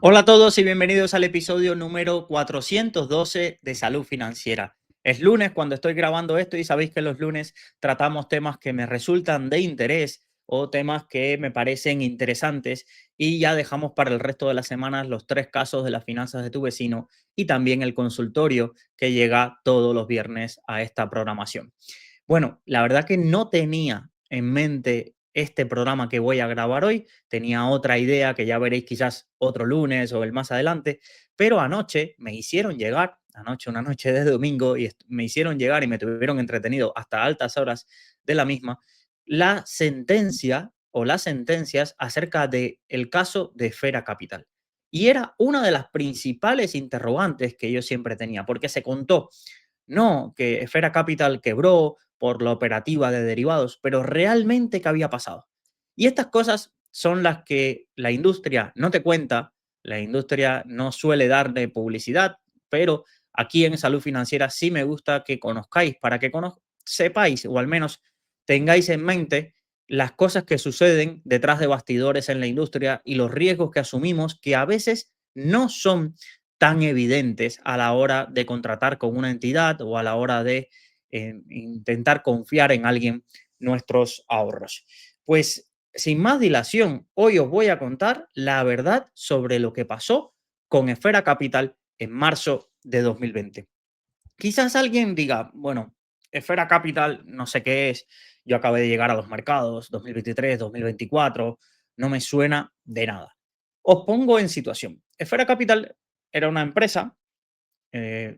Hola a todos y bienvenidos al episodio número 412 de Salud Financiera. Es lunes cuando estoy grabando esto y sabéis que los lunes tratamos temas que me resultan de interés o temas que me parecen interesantes y ya dejamos para el resto de las semanas los 3 casos de las finanzas de tu vecino y también el consultorio que llega todos los viernes a esta programación. Bueno, la verdad que no tenía en mente este programa que voy a grabar hoy, tenía otra idea que ya veréis quizás otro lunes o el más adelante, pero anoche me hicieron llegar, anoche, una noche de domingo, y me hicieron llegar y me tuvieron entretenido hasta altas horas de la misma, la sentencia o las sentencias acerca del caso de Esfera Capital. Y era una de las principales interrogantes que yo siempre tenía, porque se contó, no, que Esfera Capital quebró por la operativa de derivados, pero realmente qué había pasado. Y estas cosas son las que la industria no te cuenta, la industria no suele darle publicidad, pero aquí en Salud Financiera sí me gusta que conozcáis, para que sepáis o al menos tengáis en mente las cosas que suceden detrás de bastidores en la industria y los riesgos que asumimos que a veces no son tan evidentes a la hora de contratar con una entidad o a la hora de intentar confiar en alguien nuestros ahorros. Pues sin más dilación, hoy os voy a contar la verdad sobre lo que pasó con Esfera Capital en marzo de 2020. Quizás alguien diga, bueno, Esfera Capital no sé qué es, yo acabé de llegar a los mercados 2023, 2024, no me suena de nada. Os pongo en situación. Esfera Capital era una empresa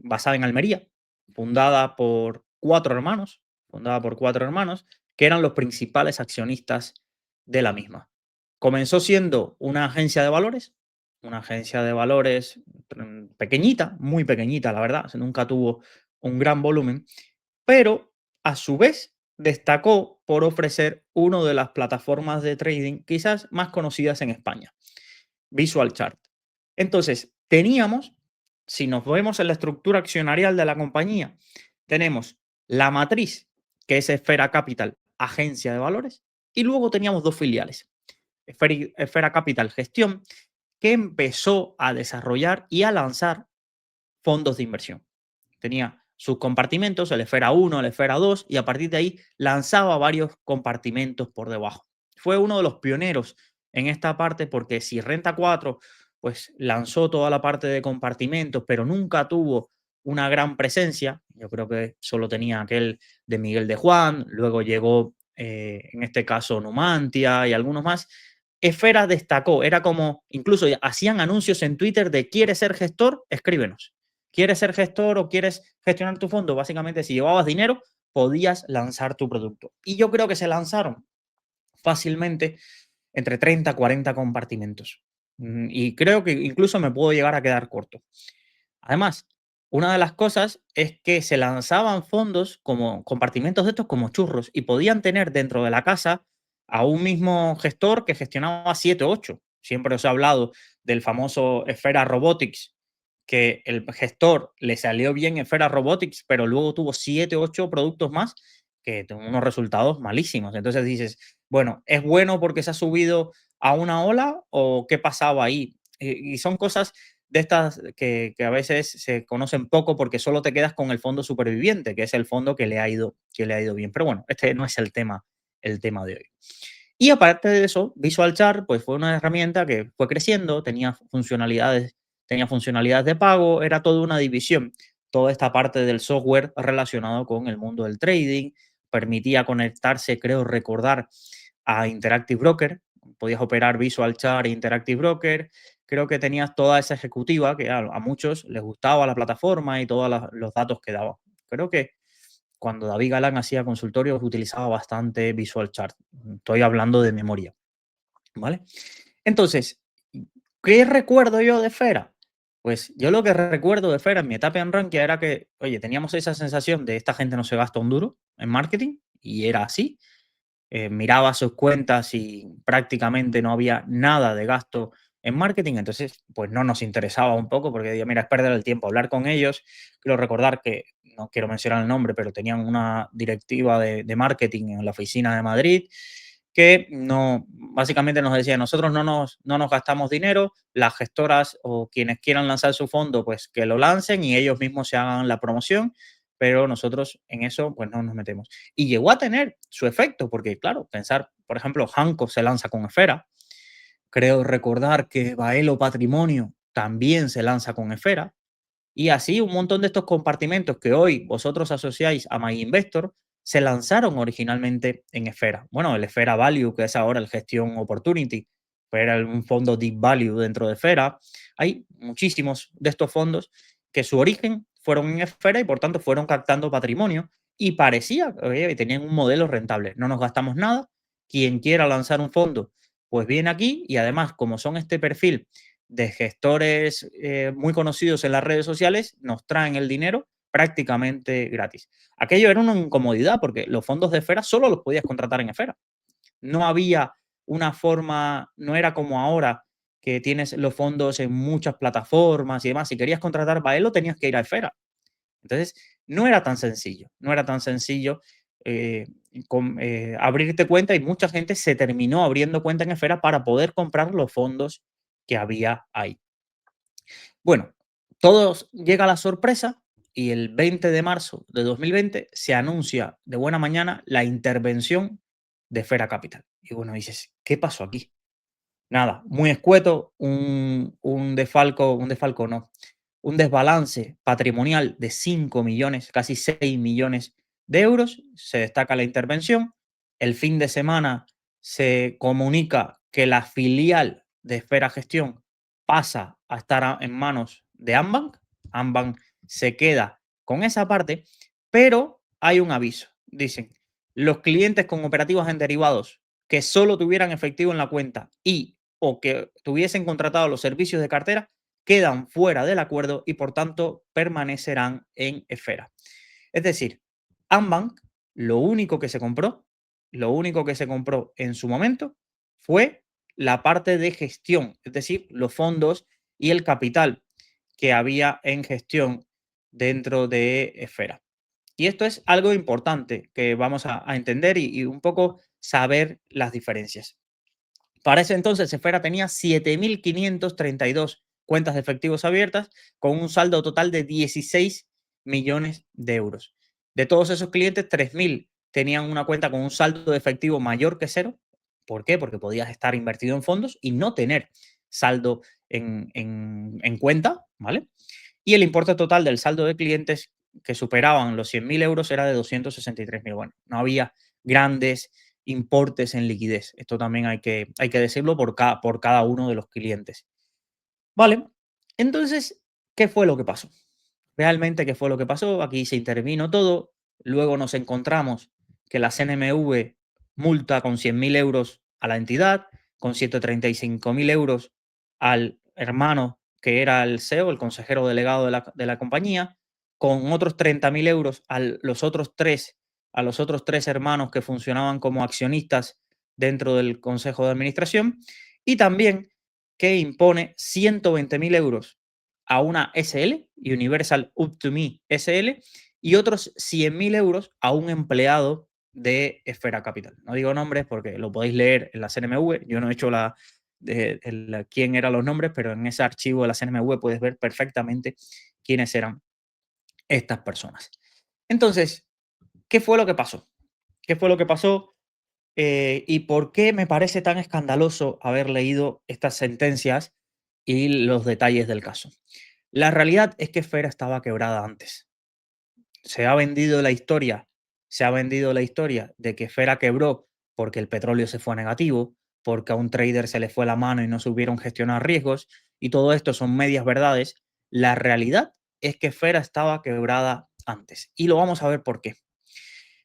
basada en Almería, fundada por cuatro hermanos, fundada por cuatro hermanos, que eran los principales accionistas de la misma. Comenzó siendo una agencia de valores pequeñita, muy pequeñita, la verdad, nunca tuvo un gran volumen, pero a su vez destacó por ofrecer una de las plataformas de trading quizás más conocidas en España, Visual Chart. Entonces, teníamos, si nos vemos en la estructura accionarial de la compañía, tenemos la matriz, que es Esfera Capital, agencia de valores, y luego teníamos dos filiales, Esfera Capital Gestión, que empezó a desarrollar y a lanzar fondos de inversión. Tenía sus compartimentos, el Esfera 1, el Esfera 2, y a partir de ahí lanzaba varios compartimentos por debajo. Fue uno de los pioneros en esta parte porque si Renta 4 pues lanzó toda la parte de compartimentos, pero nunca tuvo una gran presencia. Yo creo que solo tenía aquel de Miguel de Juan, luego llegó en este caso Numantia y algunos más. Esfera destacó, era como, incluso hacían anuncios en Twitter de ¿quieres ser gestor? Escríbenos. ¿Quieres ser gestor o quieres gestionar tu fondo? Básicamente, si llevabas dinero, podías lanzar tu producto. Y yo creo que se lanzaron fácilmente entre 30 a 40 compartimentos. Y creo que incluso me puedo llegar a quedar corto. Además, una de las cosas es que se lanzaban fondos como compartimentos de estos como churros y podían tener dentro de la casa a un mismo gestor que gestionaba 7 o 8. Siempre os he hablado del famoso Esfera Robotics, que el gestor le salió bien Esfera Robotics, pero luego tuvo 7 o 8 productos más que tuvo unos resultados malísimos. Entonces dices, bueno, ¿es bueno porque se ha subido a una ola o qué pasaba ahí? Y son cosas de estas que a veces se conocen poco porque solo te quedas con el fondo superviviente, que es el fondo que le ha ido bien. Pero bueno, este no es el tema de hoy. Y aparte de eso, Visual Chart pues fue una herramienta que fue creciendo, tenía funcionalidades de pago, era toda una división. Toda esta parte del software relacionado con el mundo del trading, permitía conectarse, creo recordar, a Interactive Broker. Podías operar Visual Chart e Interactive Broker. Creo que tenías toda esa ejecutiva que a muchos les gustaba la plataforma y todos los datos que daba. Creo que cuando David Galán hacía consultorios utilizaba bastante Visual Chart. Estoy hablando de memoria, ¿vale? Entonces, ¿qué recuerdo yo de Fera? Pues yo lo que recuerdo de Fera en mi etapa en Rankia era que, oye, teníamos esa sensación de esta gente no se gasta un duro en marketing y era así. Miraba sus cuentas y prácticamente no había nada de gasto en marketing, entonces pues no nos interesaba un poco porque digo, mira, es perder el tiempo hablar con ellos. Quiero recordar que, no quiero mencionar el nombre, pero tenían una directiva de marketing en la oficina de Madrid que no, básicamente nos decía, nosotros no nos gastamos dinero, las gestoras o quienes quieran lanzar su fondo, pues que lo lancen y ellos mismos se hagan la promoción, pero nosotros en eso pues no nos metemos. Y llegó a tener su efecto, porque claro, pensar, por ejemplo, Hanco se lanza con Esfera, creo recordar que Baelo Patrimonio también se lanza con Esfera, y así un montón de estos compartimentos que hoy vosotros asociáis a MyInvestor se lanzaron originalmente en Esfera. Bueno, el Esfera Value, que es ahora el Gestión Opportunity, era un fondo Deep Value dentro de Esfera. Hay muchísimos de estos fondos que su origen fueron en Esfera y por tanto fueron captando patrimonio y parecía que tenían un modelo rentable. No nos gastamos nada. Quien quiera lanzar un fondo, pues viene aquí y además, como son este perfil de gestores muy conocidos en las redes sociales, nos traen el dinero prácticamente gratis. Aquello era una incomodidad porque los fondos de Esfera solo los podías contratar en Esfera. No había una forma, no era como ahora que tienes los fondos en muchas plataformas y demás. Si querías contratar Baelo, tenías que ir a Esfera. Entonces, no era tan sencillo, no era tan sencillo eh, abrirte cuenta y mucha gente se terminó abriendo cuenta en Esfera para poder comprar los fondos que había ahí. Bueno, todos llega la sorpresa y el 20 de marzo de 2020 se anuncia de buena mañana la intervención de Esfera Capital. Y bueno, dices, ¿qué pasó aquí? Nada, muy escueto, un desfalco no, un desbalance patrimonial de 5 millones, casi 6 millones de euros. Se destaca la intervención. El fin de semana se comunica que la filial de Esfera Gestión pasa a estar en manos de Ambank. Ambank se queda con esa parte, pero hay un aviso. Dicen, los clientes con operativos en derivados que solo tuvieran efectivo en la cuenta y o que tuviesen contratado los servicios de cartera quedan fuera del acuerdo y por tanto permanecerán en Esfera. Es decir, Ambank lo único que se compró en su momento fue la parte de gestión, es decir, los fondos y el capital que había en gestión dentro de Esfera. Y esto es algo importante que vamos a entender y un poco saber las diferencias. Para ese entonces, Esfera tenía 7.532 cuentas de efectivos abiertas con un saldo total de 16 millones de euros. De todos esos clientes, 3.000 tenían una cuenta con un saldo de efectivo mayor que cero. ¿Por qué? Porque podías estar invertido en fondos y no tener saldo en cuenta, ¿vale? Y el importe total del saldo de clientes que superaban los 100.000 euros era de 263.000. Bueno, no había grandes importes en liquidez. Esto también hay que decirlo por cada uno de los clientes. Vale, entonces, ¿qué fue lo que pasó? Realmente, ¿qué fue lo que pasó? Aquí se intervino todo. Luego nos encontramos que la CNMV multa con 100.000 euros a la entidad, con 135.000 euros al hermano que era el CEO, el consejero delegado de la compañía, con otros 30.000 euros a los otros tres hermanos que funcionaban como accionistas dentro del consejo de administración, y también que impone 120.000 euros a una SL, Universal Up to Me SL, y otros 100.000 euros a un empleado de Esfera Capital. No digo nombres porque lo podéis leer en la CNMV. Yo no he hecho quién eran los nombres, pero en ese archivo de la CNMV puedes ver perfectamente quiénes eran estas personas. Entonces, ¿qué fue lo que pasó? ¿Qué fue lo que pasó? ¿Y por qué me parece tan escandaloso haber leído estas sentencias y los detalles del caso? La realidad es que Esfera estaba quebrada antes. Se ha vendido la historia, se ha vendido la historia de que Esfera quebró porque el petróleo se fue negativo, porque a un trader se le fue la mano y no supieron gestionar riesgos, y todo esto son medias verdades. La realidad es que Esfera estaba quebrada antes, y lo vamos a ver por qué.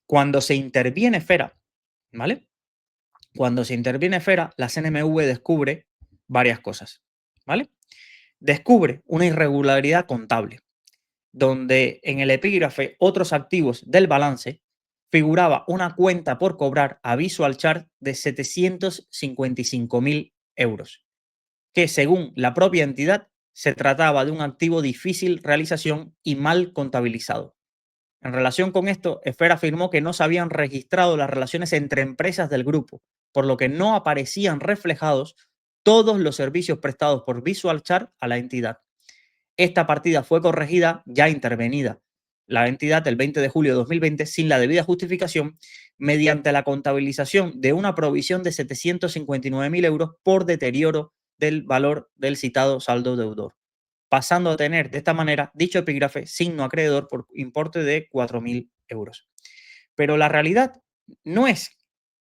Cuando se interviene Esfera, ¿vale? Cuando se interviene Esfera, la CNMV descubre varias cosas, ¿vale? Descubre una irregularidad contable donde en el epígrafe otros activos del balance figuraba una cuenta por cobrar a Visual Chart de 755.000 euros, que según la propia entidad se trataba de un activo difícil realización y mal contabilizado. En relación con esto, Esfera afirmó que no se habían registrado las relaciones entre empresas del grupo, por lo que no aparecían reflejados todos los servicios prestados por VisualChart a la entidad. Esta partida fue corregida, ya intervenida la entidad el 20 de julio de 2020 sin la debida justificación mediante la contabilización de una provisión de 759.000 euros por deterioro del valor del citado saldo deudor, pasando a tener de esta manera dicho epígrafe signo acreedor por importe de 4.000 euros. Pero la realidad no es,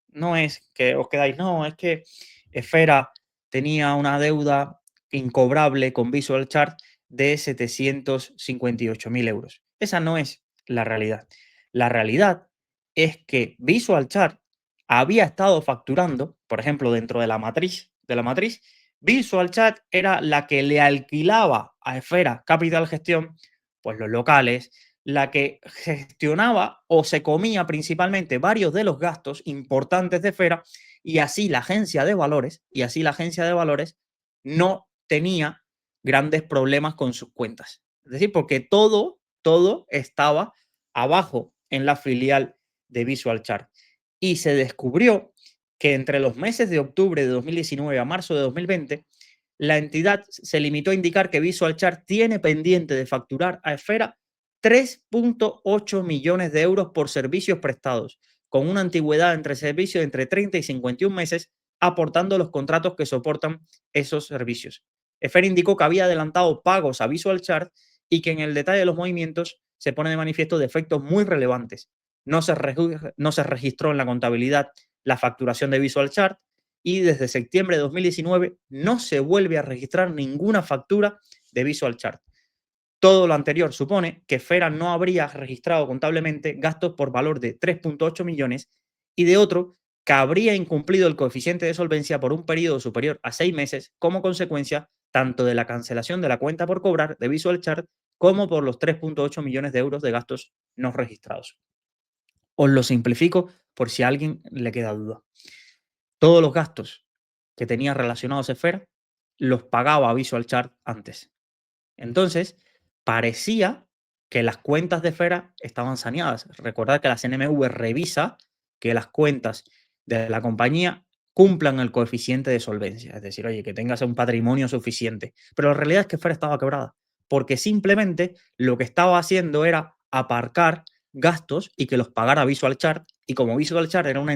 no es que os quedáis, no, es que Esfera tenía una deuda incobrable con VisualChart de 758.000 euros. Esa no es la realidad. La realidad es que VisualChart había estado facturando, por ejemplo, dentro de la matriz, VisualChart era la que le alquilaba a Esfera Capital Gestión, pues los locales, la que gestionaba o se comía principalmente varios de los gastos importantes de Esfera y así la agencia de valores, no tenía grandes problemas con sus cuentas. Es decir, porque todo estaba abajo en la filial de VisualChart. Y se descubrió que entre los meses de octubre de 2019 a marzo de 2020, la entidad se limitó a indicar que VisualChart tiene pendiente de facturar a Esfera 3.8 millones de euros por servicios prestados, con una antigüedad entre servicios entre 30 y 51 meses, aportando los contratos que soportan esos servicios. Esfera indicó que había adelantado pagos a VisualChart y que en el detalle de los movimientos se pone de manifiesto defectos muy relevantes. No se registró en la contabilidad la facturación de VisualChart y desde septiembre de 2019 no se vuelve a registrar ninguna factura de VisualChart. Todo lo anterior supone que Esfera no habría registrado contablemente gastos por valor de 3.8 millones y de otro que habría incumplido el coeficiente de solvencia por un periodo superior a 6 meses como consecuencia tanto de la cancelación de la cuenta por cobrar de VisualChart como por los 3.8 millones de euros de gastos no registrados. Os lo simplifico por si a alguien le queda duda. Todos los gastos que tenía relacionados a Esfera los pagaba VisualChart antes. Entonces, parecía que las cuentas de Esfera estaban saneadas. Recordad que la CNMV revisa que las cuentas de la compañía cumplan el coeficiente de solvencia. Es decir, oye, que tengas un patrimonio suficiente. Pero la realidad es que Esfera estaba quebrada. Porque simplemente lo que estaba haciendo era aparcar gastos y que los pagara VisualChart. Y como VisualChart una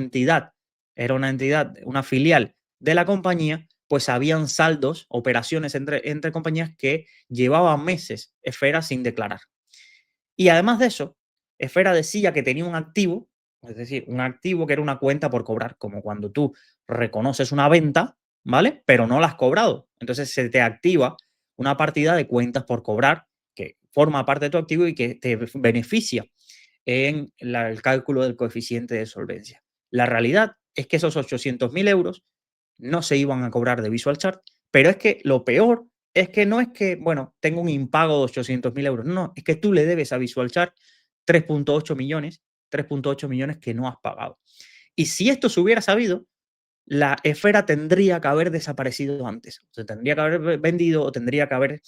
filial de la compañía, pues habían saldos, operaciones entre compañías que llevaban meses Esfera sin declarar. Y además de eso, Esfera decía que tenía un activo, es decir, un activo que era una cuenta por cobrar, como cuando tú reconoces una venta, ¿vale? Pero no la has cobrado. Entonces se te activa una partida de cuentas por cobrar que forma parte de tu activo y que te beneficia en el cálculo del coeficiente de solvencia. La realidad es que esos 800.000 euros no se iban a cobrar de VisualChart, pero es que lo peor es que no es que, bueno, tengo un impago de 800.000 euros, no, es que tú le debes a VisualChart 3.8 millones, 3.8 millones que no has pagado. Y si esto se hubiera sabido, la Esfera tendría que haber desaparecido antes, se tendría que haber vendido o tendría que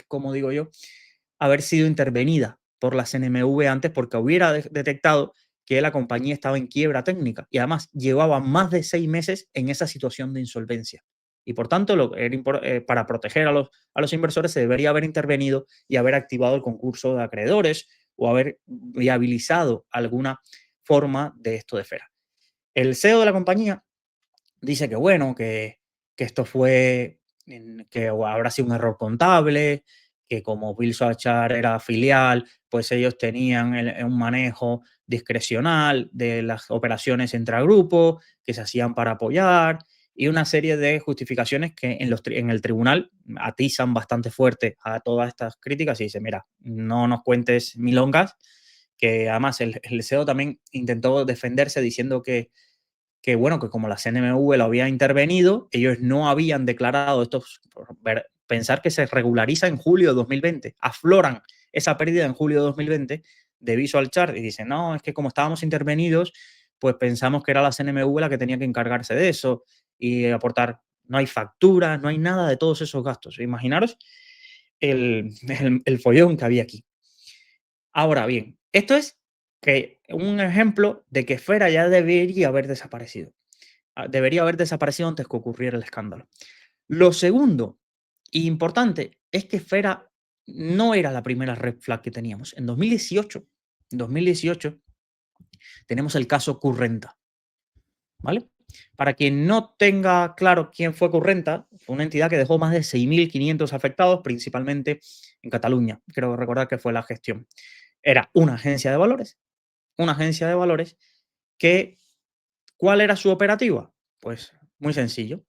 como digo yo, haber sido intervenida por la CNMV antes porque hubiera detectado que la compañía estaba en quiebra técnica y además llevaba más de 6 meses en esa situación de insolvencia. Y por tanto, para proteger a los inversores se debería haber intervenido y haber activado el concurso de acreedores o haber viabilizado alguna forma de esto de Esfera. El CEO de la compañía dice que bueno, que esto fue, que habrá sido un error contable, que como VisualChart era filial, pues ellos tenían un manejo discrecional de las operaciones intragrupos que se hacían para apoyar y una serie de justificaciones que en el tribunal atizan bastante fuerte a todas estas críticas y dicen, mira, no nos cuentes milongas, que además el CEO también intentó defenderse diciendo que bueno, que como la CNMV lo había intervenido, ellos no habían declarado estos, pensar que se regulariza en julio de 2020, afloran esa pérdida en julio de 2020 de VisualChart y dicen, no, es que como estábamos intervenidos, pues pensamos que era la CNMV la que tenía que encargarse de eso y aportar, no hay facturas, no hay nada de todos esos gastos. Imaginaros el follón que había aquí. Ahora bien, esto es un ejemplo de que Esfera ya debería haber desaparecido. debería haber desaparecido antes que ocurriera el escándalo. Lo segundo, importante, es que Esfera no era la primera red flag que teníamos. En 2018 tenemos el caso Currenta, ¿vale? Para quien no tenga claro quién fue Currenta, fue una entidad que dejó más de 6.500 afectados, principalmente en Cataluña. Creo recordar que fue la gestión. Era una agencia de valores que, ¿cuál era su operativa? Pues muy sencillo.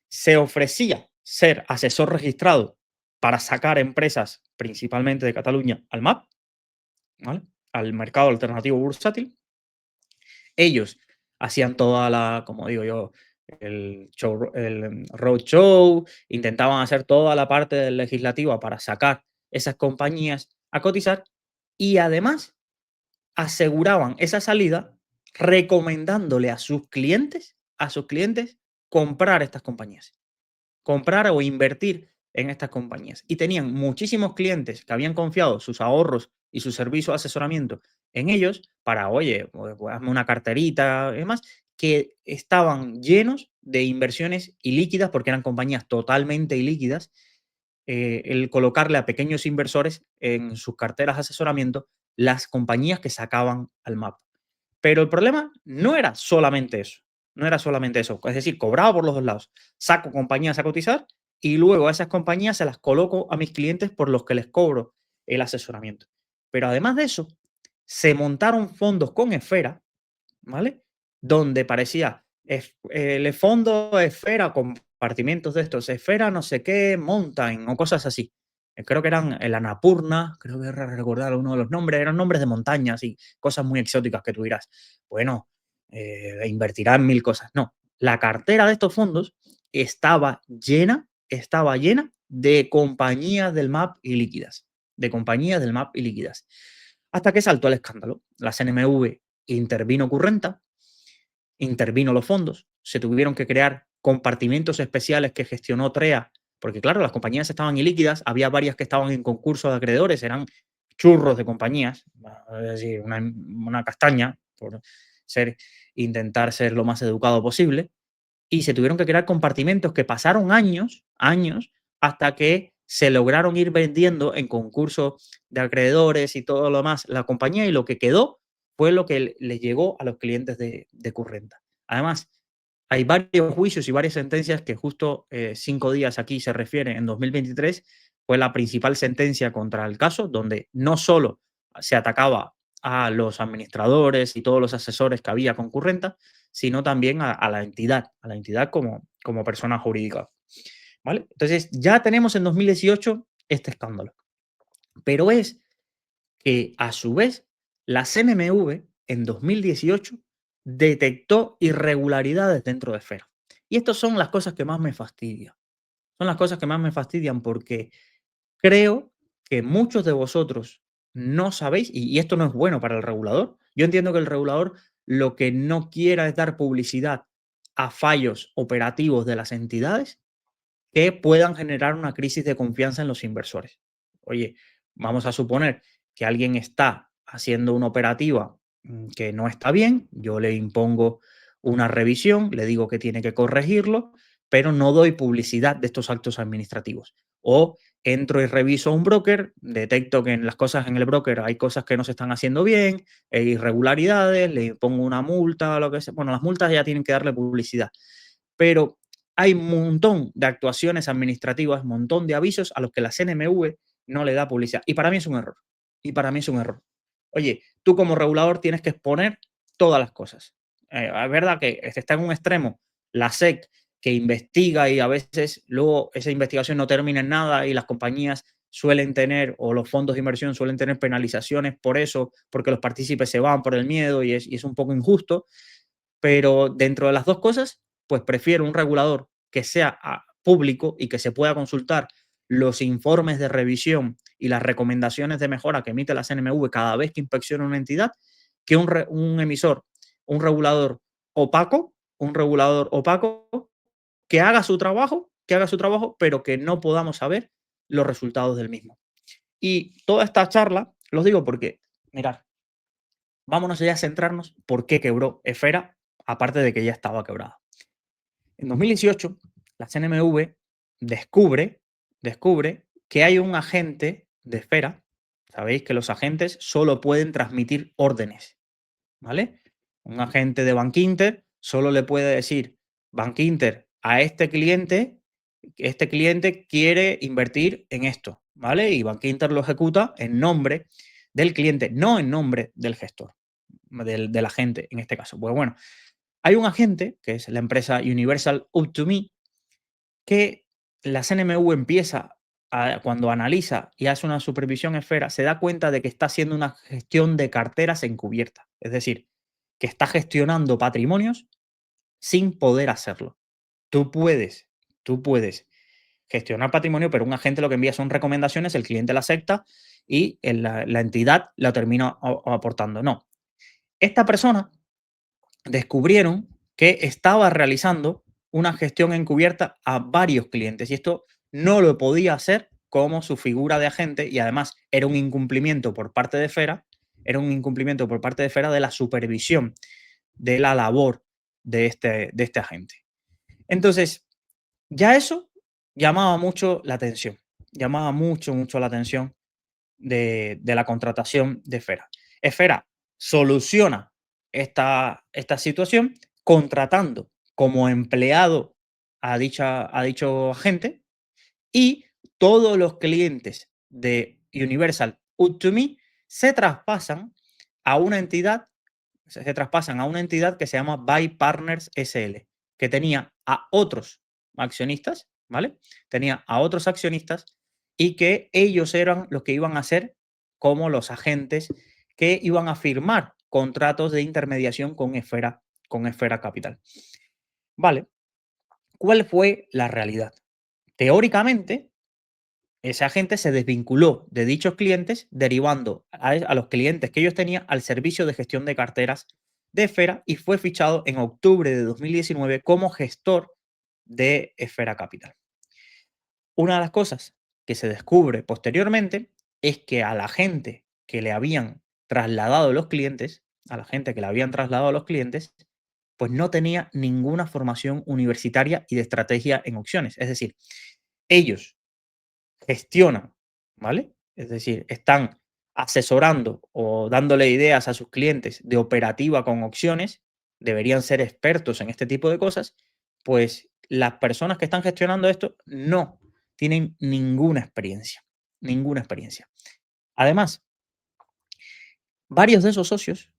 Se ofrecía ser asesor registrado para sacar empresas, principalmente de Cataluña, al MAP, ¿vale? Al mercado alternativo bursátil. Ellos hacían toda la, como digo yo, el roadshow, intentaban hacer toda la parte legislativa para sacar esas compañías a cotizar y además aseguraban esa salida recomendándole a sus clientes comprar estas compañías, comprar o invertir en estas compañías. Y tenían muchísimos clientes que habían confiado sus ahorros y su servicio de asesoramiento en ellos para, oye, pues hazme una carterita y demás, que estaban llenos de inversiones ilíquidas porque eran compañías totalmente ilíquidas. El colocarle a pequeños inversores en sus carteras de asesoramiento las compañías que sacaban al MAP. Pero el problema no era solamente eso, no era solamente eso. Es decir, cobraba por los dos lados. Saco compañías a cotizar y luego a esas compañías se las coloco a mis clientes por los que les cobro el asesoramiento. Pero además de eso, se montaron fondos con Esfera, ¿vale? Donde parecía el fondo Esfera, compartimientos de estos, Esfera no sé qué, Mountain o cosas así. Creo que eran el Annapurna, creo que recordar uno de los nombres, eran nombres de montañas y cosas muy exóticas que tú dirás. Bueno, invertirá en mil cosas. No, la cartera de estos fondos estaba llena de compañías del MAP y líquidas. De compañías del MAP y líquidas. Hasta que saltó el escándalo. La CNMV intervino Currenta, intervino los fondos, se tuvieron que crear compartimentos especiales que gestionó TREA, porque claro, las compañías estaban ilíquidas, había varias que estaban en concurso de acreedores, eran churros de compañías, es decir, una castaña, por ser, intentar ser lo más educado posible, y se tuvieron que crear compartimentos que pasaron años, hasta que se lograron ir vendiendo en concursos de acreedores y todo lo demás la compañía, y lo que quedó fue lo que le llegó a los clientes de Currenta. Además, hay varios juicios y varias sentencias que justo 5 días aquí se refiere, en 2023 fue la principal sentencia contra el caso, donde no solo se atacaba a los administradores y todos los asesores que había con Currenta, sino también a la entidad como persona jurídica. ¿Vale? Entonces, ya tenemos en 2018 este escándalo. Pero es que, a su vez, la CNMV en 2018 detectó irregularidades dentro de Esfera. Y estas son las cosas que más me fastidian. Son las cosas que más me fastidian porque creo que muchos de vosotros no sabéis, y esto no es bueno para el regulador. Yo entiendo que el regulador lo que no quiera es dar publicidad a fallos operativos de las entidades que puedan generar una crisis de confianza en los inversores. Oye, vamos a suponer que alguien está haciendo una operativa que no está bien, yo le impongo una revisión, le digo que tiene que corregirlo, pero no doy publicidad de estos actos administrativos. O entro y reviso a un broker, detecto que en las cosas en el broker hay cosas que no se están haciendo bien, irregularidades, le pongo una multa, lo que sea. Bueno, las multas ya tienen que darle publicidad, pero hay un montón de actuaciones administrativas, un montón de avisos a los que la CNMV no le da publicidad. Y para mí es un error. Y para mí es un error. Oye, tú como regulador tienes que exponer todas las cosas. Es verdad que está en un extremo la SEC, que investiga y a veces luego esa investigación no termina en nada y las compañías suelen tener, o los fondos de inversión suelen tener penalizaciones por eso, porque los partícipes se van por el miedo y es un poco injusto. Pero dentro de las dos cosas, pues prefiero un regulador que sea público y que se pueda consultar los informes de revisión y las recomendaciones de mejora que emite la CNMV cada vez que inspecciona una entidad, que un emisor, un regulador opaco que haga su trabajo, pero que no podamos saber los resultados del mismo. Y toda esta charla, los digo porque, mirad, vámonos ya a centrarnos por qué quebró Esfera, aparte de que ya estaba quebrada. En 2018, la CNMV descubre que hay un agente de Esfera. Sabéis que los agentes solo pueden transmitir órdenes, ¿vale? Un agente de Bankinter solo le puede decir, Bankinter, a este cliente quiere invertir en esto, ¿vale? Y Bankinter lo ejecuta en nombre del cliente, no en nombre del gestor, del agente en este caso. Pues bueno, hay un agente, que es la empresa Universal Up to Me, que la CNMV cuando analiza y hace una supervisión esfera, se da cuenta de que está haciendo una gestión de carteras encubierta. Es decir, que está gestionando patrimonios sin poder hacerlo. Tú puedes, tú puedes gestionar patrimonio, pero un agente lo que envía son recomendaciones, el cliente la acepta y la entidad la termina aportando. No. Esta persona descubrieron que estaba realizando una gestión encubierta a varios clientes y esto no lo podía hacer como su figura de agente y además era un incumplimiento por parte de Fera, era un incumplimiento por parte de Fera de la supervisión de la labor de este agente. Entonces, ya eso llamaba mucho la atención, llamaba mucho la atención de la contratación de Esfera. Esfera soluciona esta situación contratando como empleado a dicho agente y todos los clientes de Universal Up2Me se traspasan a una entidad, se traspasan a una entidad que se llama Buy Partners SL, que tenía a otros accionistas, ¿vale? Tenía a otros accionistas y que ellos eran los que iban a ser como los agentes que iban a firmar contratos de intermediación con Esfera Capital. Vale, ¿cuál fue la realidad? Teóricamente, ese agente se desvinculó de dichos clientes, derivando a los clientes que ellos tenían al servicio de gestión de carteras de Esfera y fue fichado en octubre de 2019 como gestor de Esfera Capital. Una de las cosas que se descubre posteriormente es que a la gente que le habían trasladado los clientes, a la gente que le habían trasladado los clientes, pues no tenía ninguna formación universitaria y de estrategia en opciones. Es decir, ellos gestionan, ¿vale? Es decir, están asesorando o dándole ideas a sus clientes de operativa con opciones, deberían ser expertos en este tipo de cosas, pues las personas que están gestionando esto no tienen ninguna experiencia, ninguna experiencia. Además, varios de esos socios,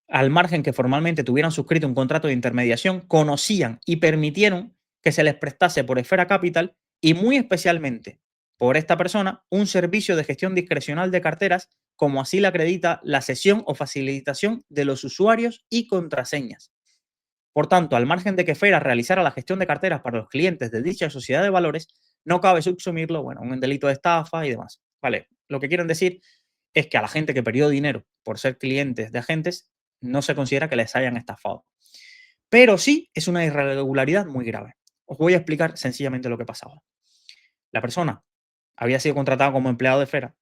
al margen que formalmente tuvieran suscrito un contrato de intermediación, conocían y permitieron que se les prestase por Esfera Capital y muy especialmente por esta persona un servicio de gestión discrecional de carteras, como así le acredita la cesión o facilitación de los usuarios y contraseñas. Por tanto, al margen de que Fera realizara la gestión de carteras para los clientes de dicha sociedad de valores, no cabe subsumirlo, bueno, un delito de estafa y demás. Vale, lo que quieren decir es que a la gente que perdió dinero por ser clientes de agentes no se considera que les hayan estafado. Pero sí es una irregularidad muy grave. Os voy a explicar sencillamente lo que pasaba. La persona había sido contratada como empleado de Fera,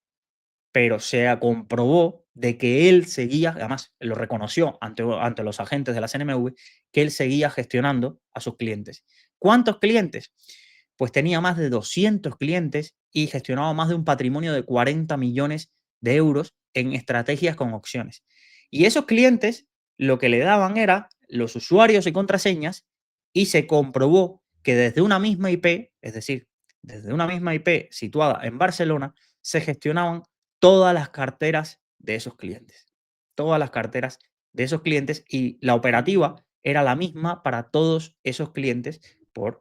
pero se comprobó de que él seguía, además lo reconoció ante los agentes de la CNMV, que él seguía gestionando a sus clientes. ¿Cuántos clientes? Pues tenía más de 200 clientes y gestionaba más de un patrimonio de 40 millones de euros en estrategias con opciones. Y esos clientes lo que le daban era los usuarios y contraseñas y se comprobó que desde una misma IP, es decir, desde una misma IP situada en Barcelona, se gestionaban todas las carteras de esos clientes. Todas las carteras de esos clientes y la operativa era la misma para todos esos clientes.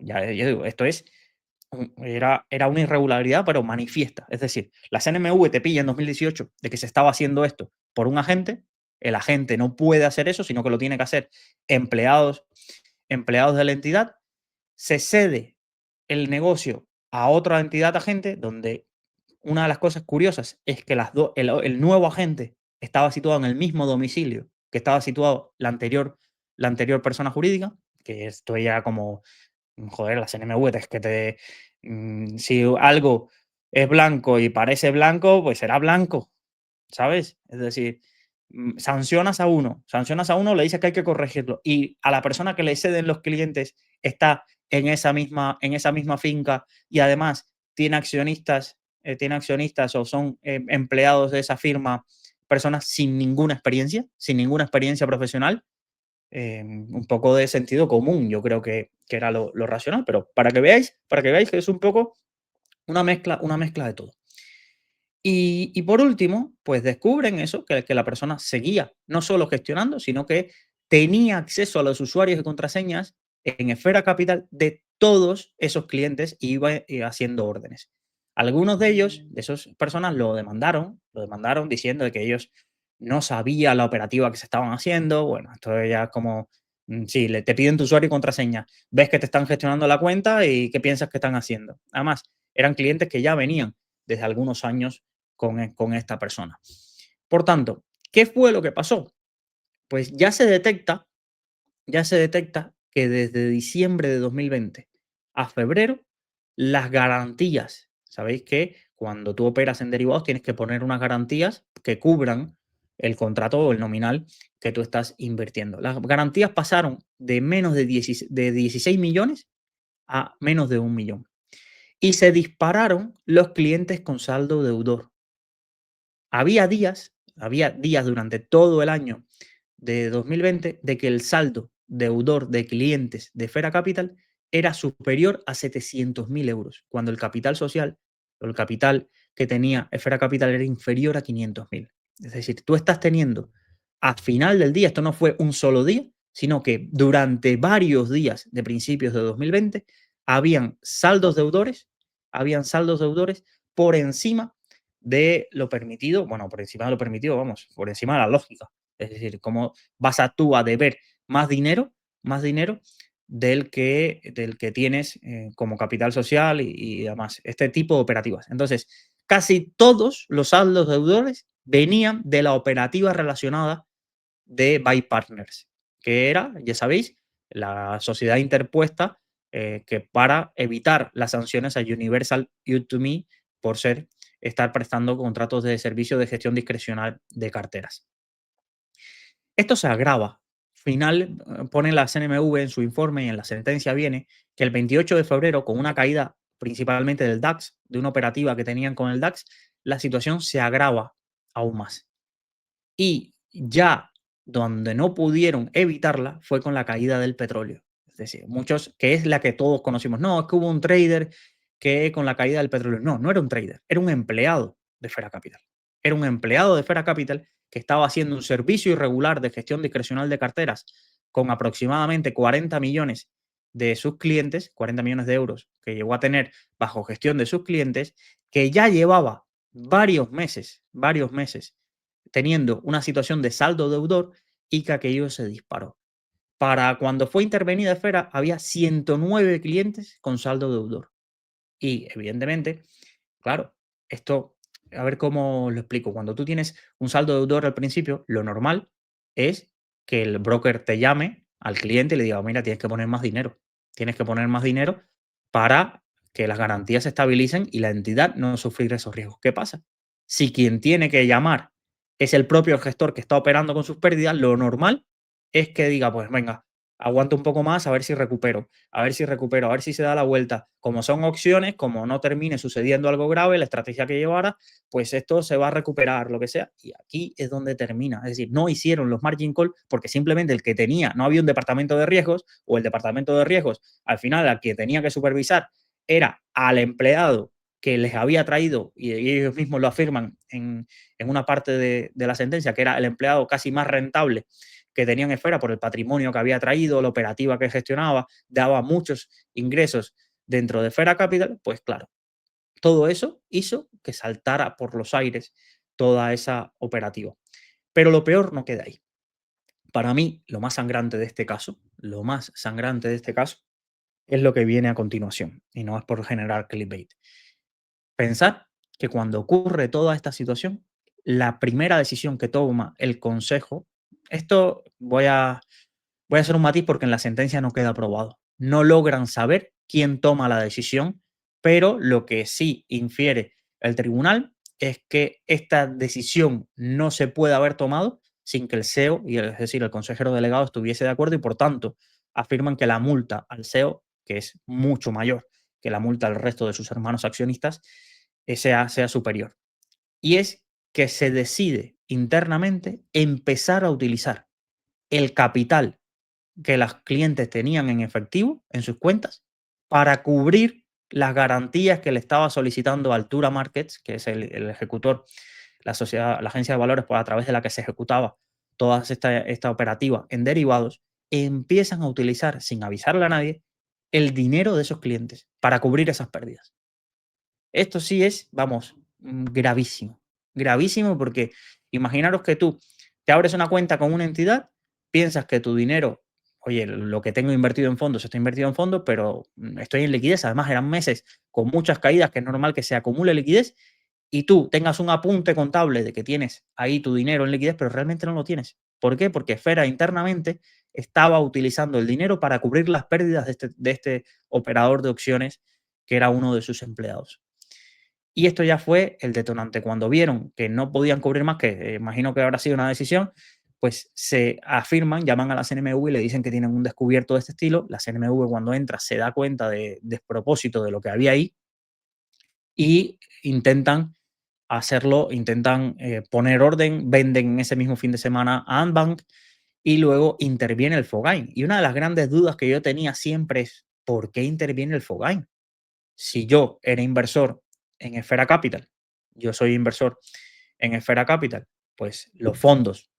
Ya digo, esto es, era una irregularidad, pero manifiesta. Es decir, la CNMV te pilla en 2018 de que se estaba haciendo esto por un agente. El agente no puede hacer eso, sino que lo tiene que hacer empleados, empleados de la entidad. Se cede el negocio a otra entidad agente donde una de las cosas curiosas es que el nuevo agente estaba situado en el mismo domicilio que estaba situado la anterior persona jurídica, que esto ya como, joder, las NMV, es que si algo es blanco y parece blanco, pues será blanco, ¿sabes? Es decir, sancionas a uno, le dices que hay que corregirlo y a la persona que le ceden los clientes está en esa misma finca y además tiene accionistas o son empleados de esa firma, personas sin ninguna experiencia profesional, un poco de sentido común, yo creo que era lo racional, pero para que veáis que es un poco una mezcla de todo. Y por último, pues descubren eso, que la persona seguía no solo gestionando, sino que tenía acceso a los usuarios y contraseñas en Esfera Capital de todos esos clientes y iba haciendo órdenes. Algunos de ellos, de esas personas, lo demandaron diciendo de que ellos no sabían la operativa que se estaban haciendo. Bueno, esto ya es como, sí, te piden tu usuario y contraseña, ves que te están gestionando la cuenta y qué piensas que están haciendo. Además, eran clientes que ya venían desde algunos años con esta persona. Por tanto, ¿qué fue lo que pasó? Pues ya se detecta que desde diciembre de 2020 a febrero, las garantías, sabéis que cuando tú operas en derivados tienes que poner unas garantías que cubran el contrato o el nominal que tú estás invirtiendo. Las garantías pasaron de menos de 16 millones a menos de 1 millón. Y se dispararon los clientes con saldo deudor. Había días durante todo el año de 2020 de que el saldo deudor de clientes de Fera Capital era superior a 700.000 euros, cuando el capital social o el capital que tenía Esfera Capital era inferior a 500.000. Es decir, tú estás teniendo al final del día, esto no fue un solo día, sino que durante varios días de principios de 2020 habían saldos deudores por encima de lo permitido, bueno, por encima de lo permitido, vamos, por encima de la lógica. Es decir, cómo vas tú a deber más dinero del que tienes como capital social y demás, este tipo de operativas. Entonces, casi todos los saldos deudores venían de la operativa relacionada de Buy Partners, que era, ya sabéis, la sociedad interpuesta que para evitar las sanciones a Universal You2Me por estar prestando contratos de servicio de gestión discrecional de carteras. Esto se agrava. Pone la CNMV en su informe y en la sentencia viene que el 28 de febrero, con una caída principalmente del DAX, de una operativa que tenían con el DAX, la situación se agrava aún más. Y ya donde no pudieron evitarla fue con la caída del petróleo. Es decir, muchos, que es la que todos conocimos. No, es que hubo un trader que con la caída del petróleo. No, no era un trader, era un empleado de Fera Capital. Era un empleado de Fera Capital que estaba haciendo un servicio irregular de gestión discrecional de carteras con aproximadamente 40 millones de sus clientes, 40 millones de euros que llegó a tener bajo gestión de sus clientes, que ya llevaba varios meses teniendo una situación de saldo deudor y que aquello se disparó. Para cuando fue intervenida Esfera, había 109 clientes con saldo deudor. Y evidentemente, claro, esto, a ver cómo lo explico. Cuando tú tienes un saldo deudor al principio, lo normal es que el broker te llame al cliente y le diga, mira, tienes que poner más dinero. Tienes que poner más dinero para que las garantías se estabilicen y la entidad no sufrir esos riesgos. ¿Qué pasa? Si quien tiene que llamar es el propio gestor que está operando con sus pérdidas, lo normal es que diga, pues venga, aguanto un poco más a ver si recupero, a ver si recupero, a ver si se da la vuelta. Como son opciones, como no termine sucediendo algo grave, la estrategia que llevara, pues esto se va a recuperar, lo que sea. Y aquí es donde termina. Es decir, no hicieron los margin call porque simplemente el que tenía, no había un departamento de riesgos o el departamento de riesgos, al final al que tenía que supervisar era al empleado que les había traído, y ellos mismos lo afirman en una parte de la sentencia, que era el empleado casi más rentable que tenían Esfera por el patrimonio que había traído, la operativa que gestionaba, daba muchos ingresos dentro de Esfera Capital, pues claro, todo eso hizo que saltara por los aires toda esa operativa. Pero lo peor no queda ahí. Para mí, lo más sangrante de este caso, es lo que viene a continuación, y no es por generar clickbait. Pensar que cuando ocurre toda esta situación, la primera decisión que toma el consejo, esto voy a hacer un matiz porque en la sentencia no queda probado. No logran saber quién toma la decisión, pero lo que sí infiere el tribunal es que esta decisión no se puede haber tomado sin que el CEO, es decir, el consejero delegado, estuviese de acuerdo y, por tanto, afirman que la multa al CEO, que es mucho mayor que la multa al resto de sus hermanos accionistas, sea superior. Y es que se decide internamente empezar a utilizar el capital que los clientes tenían en efectivo en sus cuentas para cubrir las garantías que le estaba solicitando Altura Markets, que es el ejecutor, la sociedad, la agencia de valores a través de la que se ejecutaba toda esta operativa en derivados. Empiezan a utilizar, sin avisarle a nadie, el dinero de esos clientes para cubrir esas pérdidas. Esto sí es, vamos, gravísimo. Gravísimo porque imaginaros que tú te abres una cuenta con una entidad, piensas que tu dinero, oye, lo que tengo invertido en fondos está invertido en fondos, pero estoy en liquidez. Además, eran meses con muchas caídas, que es normal que se acumule liquidez, y tú tengas un apunte contable de que tienes ahí tu dinero en liquidez, pero realmente no lo tienes. ¿Por qué? Porque Esfera internamente estaba utilizando el dinero para cubrir las pérdidas de este operador de opciones, que era uno de sus empleados. Y esto ya fue el detonante. Cuando vieron que no podían cubrir más, que imagino que habrá sido una decisión, pues se afirman, llaman a la CNMV y le dicen que tienen un descubierto de este estilo. La CNMV, cuando entra, se da cuenta de despropósito de lo que había ahí y intentan hacerlo, intentan poner orden, venden en ese mismo fin de semana a Andbank y luego interviene el Fogain. Y una de las grandes dudas que yo tenía siempre es: ¿por qué interviene el Fogain? Si yo era inversor en Esfera Capital, yo soy inversor en Esfera Capital, pues los fondos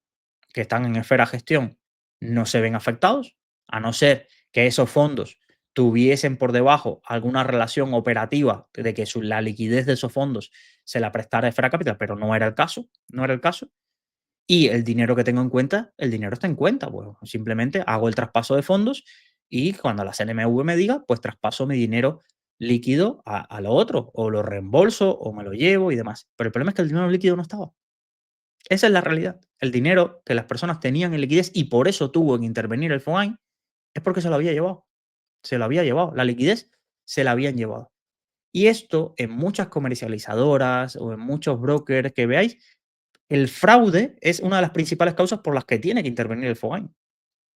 que están en Esfera Gestión no se ven afectados, a no ser que esos fondos tuviesen por debajo alguna relación operativa de que la liquidez de esos fondos se la prestara Esfera Capital, pero no era el caso, no era el caso. Y el dinero que tengo en cuenta, el dinero está en cuenta. Pues simplemente hago el traspaso de fondos y cuando la CNMV me diga, pues traspaso mi dinero líquido a lo otro, o lo reembolso, o me lo llevo y demás. Pero el problema es que el dinero líquido no estaba. Esa es la realidad. El dinero que las personas tenían en liquidez y por eso tuvo que intervenir el FOAIN es porque se lo había llevado. Se lo había llevado. La liquidez se la habían llevado. Y esto en muchas comercializadoras o en muchos brokers que veáis, el fraude es una de las principales causas por las que tiene que intervenir el FOGAIN.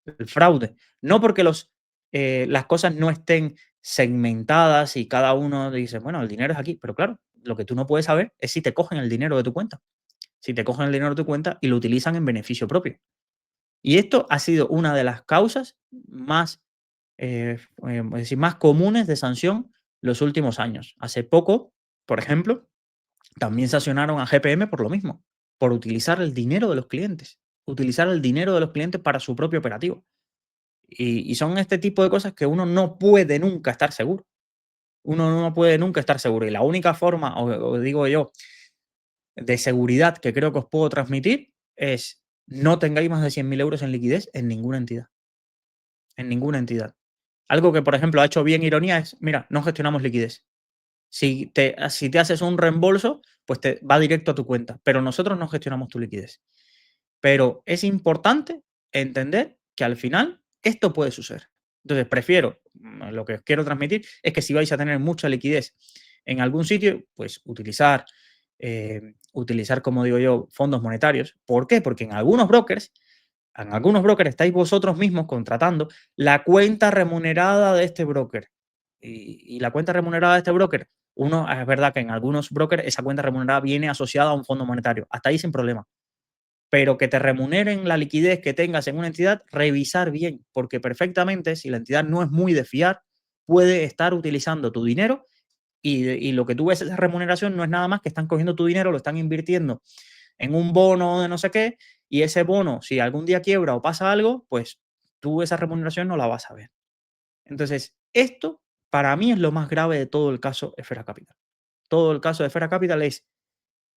El fraude. No porque las cosas no estén segmentadas y cada uno dice, bueno, el dinero es aquí. Pero claro, lo que tú no puedes saber es si te cogen el dinero de tu cuenta. Si te cogen el dinero de tu cuenta y lo utilizan en beneficio propio. Y esto ha sido una de las causas más, es decir, más comunes de sanción los últimos años. Hace poco, por ejemplo, también sancionaron a GPM por lo mismo, por utilizar el dinero de los clientes, utilizar el dinero de los clientes para su propio operativo. Y son este tipo de cosas que uno no puede nunca estar seguro. Uno no puede nunca estar seguro. Y la única forma, o digo yo, de seguridad que creo que os puedo transmitir es: no tengáis más de 100.000 euros en liquidez en ninguna entidad. En ninguna entidad. Algo que, por ejemplo, ha hecho bien Ironía es: mira, no gestionamos liquidez. Si te haces un reembolso, pues te va directo a tu cuenta, pero nosotros no gestionamos tu liquidez. Pero es importante entender que al final esto puede suceder. Entonces, prefiero, lo que os quiero transmitir es que si vais a tener mucha liquidez en algún sitio, pues utilizar, como digo yo, fondos monetarios. ¿Por qué? Porque en algunos brokers estáis vosotros mismos contratando la cuenta remunerada de este broker. Y la cuenta remunerada de este broker, es verdad que en algunos brokers esa cuenta remunerada viene asociada a un fondo monetario. Hasta ahí sin problema. Pero que te remuneren la liquidez que tengas en una entidad, revisar bien, porque perfectamente, si la entidad no es muy de fiar, puede estar utilizando tu dinero y lo que tú ves esa remuneración no es nada más que están cogiendo tu dinero, lo están invirtiendo en un bono de no sé qué, y ese bono, si algún día quiebra o pasa algo, pues tú esa remuneración no la vas a ver. Entonces, esto para mí es lo más grave de todo el caso Esfera Capital. Todo el caso de Esfera Capital es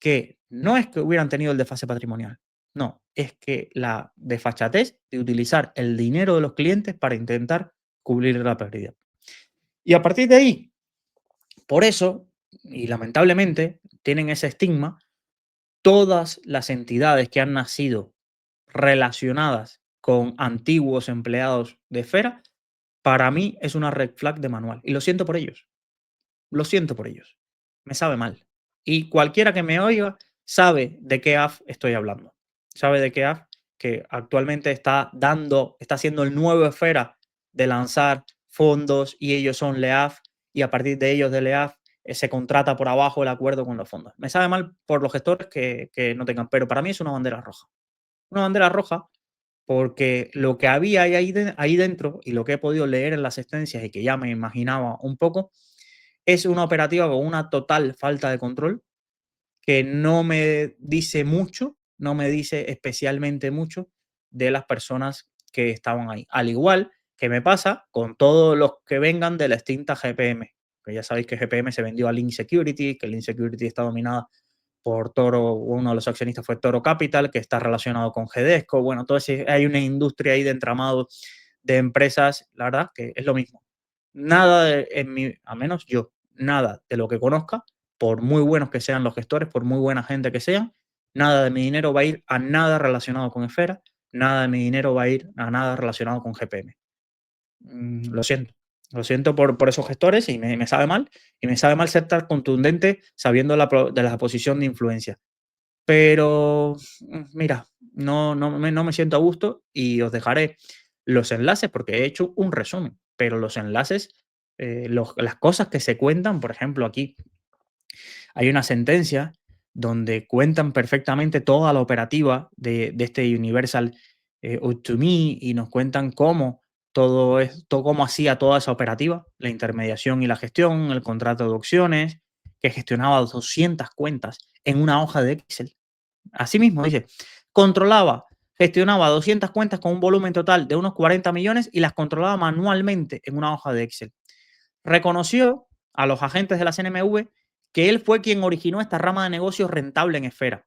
que no es que hubieran tenido el desfase patrimonial, no, es que la desfachatez de utilizar el dinero de los clientes para intentar cubrir la pérdida. Y a partir de ahí, por eso, y lamentablemente, tienen ese estigma todas las entidades que han nacido relacionadas con antiguos empleados de Esfera. Para mí es una red flag de manual. Y lo siento por ellos. Lo siento por ellos. Me sabe mal. Y cualquiera que me oiga sabe de qué AF estoy hablando. Sabe de qué AF que actualmente está siendo el nuevo Esfera de lanzar fondos y ellos son LEAF y a partir de ellos de LEAF se contrata por abajo el acuerdo con los fondos. Me sabe mal por los gestores que no tengan, pero para mí es una bandera roja. Una bandera roja porque lo que había ahí dentro y lo que he podido leer en las sentencias y que ya me imaginaba un poco, es una operativa con una total falta de control que no me dice mucho, no me dice especialmente mucho de las personas que estaban ahí. Al igual que me pasa con todos los que vengan de la extinta GPM, que ya sabéis que GPM se vendió a Link Security, que Link Security está dominada por Toro, uno de los accionistas fue Toro Capital, que está relacionado con Gedesco. Bueno, entonces hay una industria ahí de entramado de empresas, la verdad que es lo mismo. Nada, a menos yo, nada de lo que conozca, por muy buenos que sean los gestores, por muy buena gente que sean, nada de mi dinero va a ir a nada relacionado con Esfera, nada de mi dinero va a ir a nada relacionado con GPM. Lo siento por esos gestores y me sabe mal. Y me sabe mal ser tan contundente sabiendo de la posición de influencia. Pero mira, no me siento a gusto y os dejaré los enlaces porque he hecho un resumen, pero los enlaces, las cosas que se cuentan, por ejemplo, aquí hay una sentencia donde cuentan perfectamente toda la operativa de este Universal Up2Me y nos cuentan cómo cómo hacía toda esa operativa, la intermediación y la gestión, el contrato de opciones, que gestionaba 200 cuentas en una hoja de Excel. Así mismo dice, gestionaba 200 cuentas con un volumen total de unos 40 millones y las controlaba manualmente en una hoja de Excel. Reconoció a los agentes de la CNMV que él fue quien originó esta rama de negocios rentable en Esfera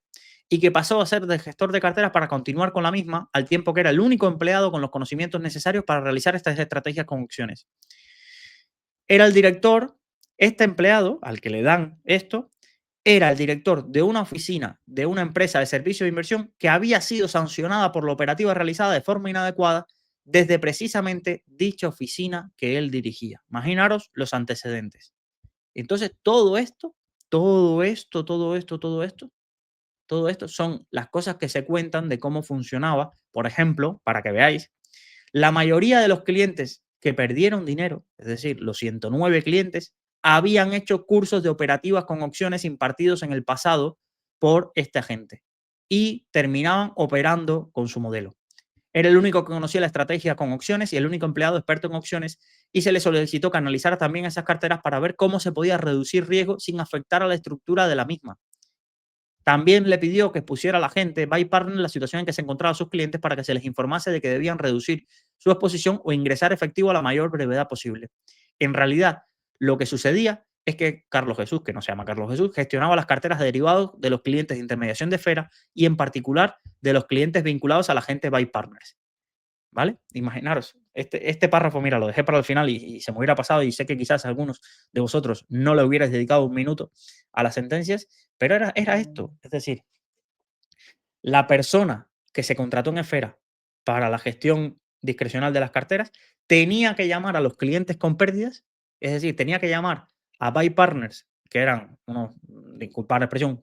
y que pasó a ser de gestor de carteras para continuar con la misma, al tiempo que era el único empleado con los conocimientos necesarios para realizar estas estrategias con opciones. Era el director, este empleado al que le dan esto, era el director de una oficina de una empresa de servicio de inversión que había sido sancionada por la operativa realizada de forma inadecuada desde precisamente dicha oficina que él dirigía. Imaginaros los antecedentes. Entonces, todo esto son las cosas que se cuentan de cómo funcionaba. Por ejemplo, para que veáis, la mayoría de los clientes que perdieron dinero, es decir, los 109 clientes, habían hecho cursos de operativas con opciones impartidos en el pasado por este agente y terminaban operando con su modelo. Era el único que conocía la estrategia con opciones y el único empleado experto en opciones y se le solicitó que analizara también esas carteras para ver cómo se podía reducir riesgo sin afectar a la estructura de la misma. También le pidió que pusiera a la gente by partner en la situación en que se encontraban sus clientes para que se les informase de que debían reducir su exposición o ingresar efectivo a la mayor brevedad posible. En realidad, lo que sucedía es que Carlos Jesús, que no se llama Carlos Jesús, gestionaba las carteras de derivados de los clientes de intermediación de Esfera y en particular de los clientes vinculados a la gente by partners. ¿Vale? Imaginaros, este párrafo, mira, lo dejé para el final y se me hubiera pasado y sé que quizás algunos de vosotros no le hubierais dedicado un minuto a las sentencias, pero era esto, es decir, la persona que se contrató en Esfera para la gestión discrecional de las carteras tenía que llamar a los clientes con pérdidas, es decir, tenía que llamar a buy partners, que eran unos, disculpad la expresión,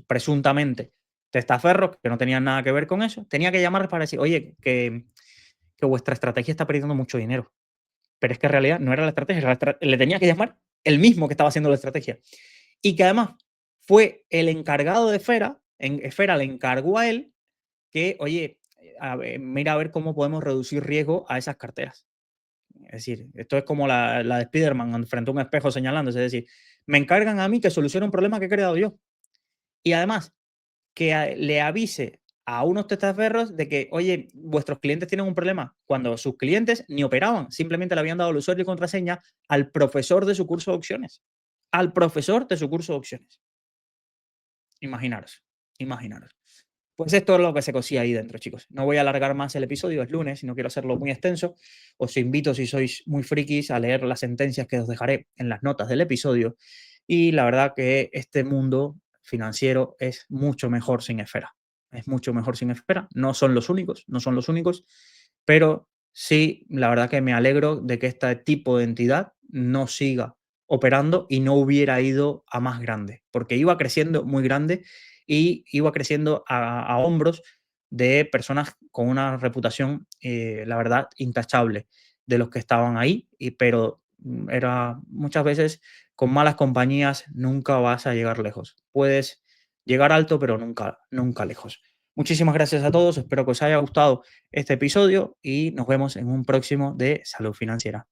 presuntamente testaferros, que no tenían nada que ver con eso, tenía que llamarles para decir, oye, que vuestra estrategia está perdiendo mucho dinero. Pero es que en realidad no era la estrategia, le tenía que llamar el mismo que estaba haciendo la estrategia. Y que además fue el encargado de Esfera, en Esfera le encargó a él que, oye, mira a ver cómo podemos reducir riesgo a esas carteras. Es decir, esto es como la de Spider-Man frente a un espejo señalándose. Es decir, me encargan a mí que solucione un problema que he creado yo. Y además, que le avise a unos testaferros de que, oye, vuestros clientes tienen un problema, cuando sus clientes ni operaban, simplemente le habían dado el usuario y contraseña al profesor de su curso de opciones. Al profesor de su curso de opciones. Imaginaros, imaginaros. Pues esto es lo que se cosía ahí dentro, chicos. No voy a alargar más el episodio, es lunes y no quiero hacerlo muy extenso. Os invito, si sois muy frikis, a leer las sentencias que os dejaré en las notas del episodio. Y la verdad que este mundo financiero es mucho mejor sin Esfera. Es mucho mejor sin Esfera. No son los únicos, no son los únicos, pero sí, la verdad que me alegro de que este tipo de entidad no siga operando y no hubiera ido a más grande, porque iba creciendo muy grande y iba creciendo a hombros de personas con una reputación, la verdad, intachable de los que estaban ahí, pero era muchas veces con malas compañías nunca vas a llegar lejos. Puedes llegar alto, pero nunca, nunca lejos. Muchísimas gracias a todos, espero que os haya gustado este episodio y nos vemos en un próximo de Salud Financiera.